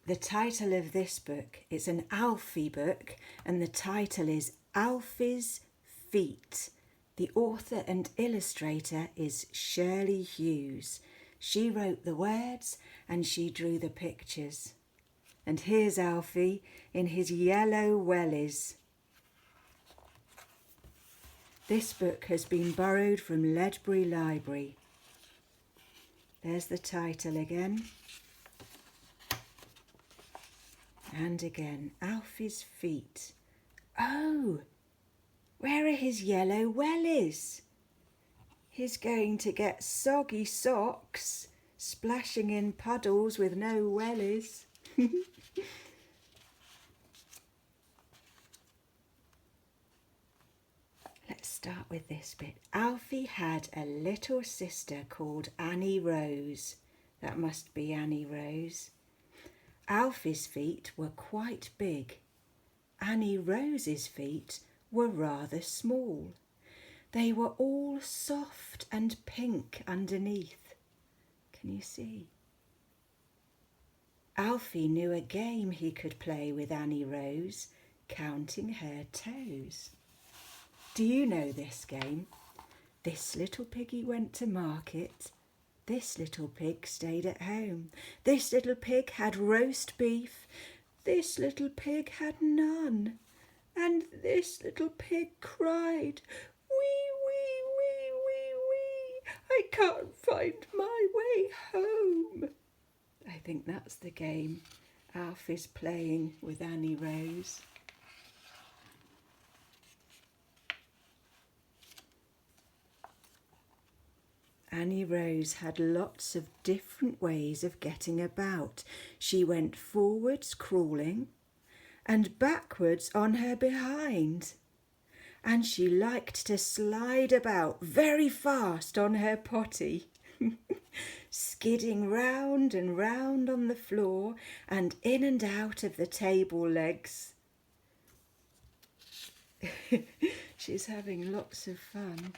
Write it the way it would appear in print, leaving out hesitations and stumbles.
The title of this book is an Alfie book, and the title is ALFIE'S Feet. The author and illustrator is Shirley Hughes. She wrote the words and she drew the pictures. And here's Alfie in his yellow wellies. This book has been borrowed from Ledbury Library. There's the title again. And again, Alfie's feet. Oh, where are his yellow wellies? He's going to get soggy socks, splashing in puddles with no wellies. Let's start with this bit. Alfie had a little sister called Annie Rose. That must be Annie Rose. Alfie's feet were quite big. Annie Rose's feet were rather small. They were all soft and pink underneath. Can you see? Alfie knew a game he could play with Annie Rose, counting her toes. Do you know this game? This little piggy went to market. This little pig stayed at home. This little pig had roast beef. This little pig had none. And this little pig cried, "Wee, wee, wee, wee, wee, I can't find my way home." I think that's the game Alfie's playing with Annie Rose. Annie Rose had lots of different ways of getting about. She went forwards crawling and backwards on her behind. And she liked to slide about very fast on her potty, skidding round and round on the floor and in and out of the table legs. She's having lots of fun.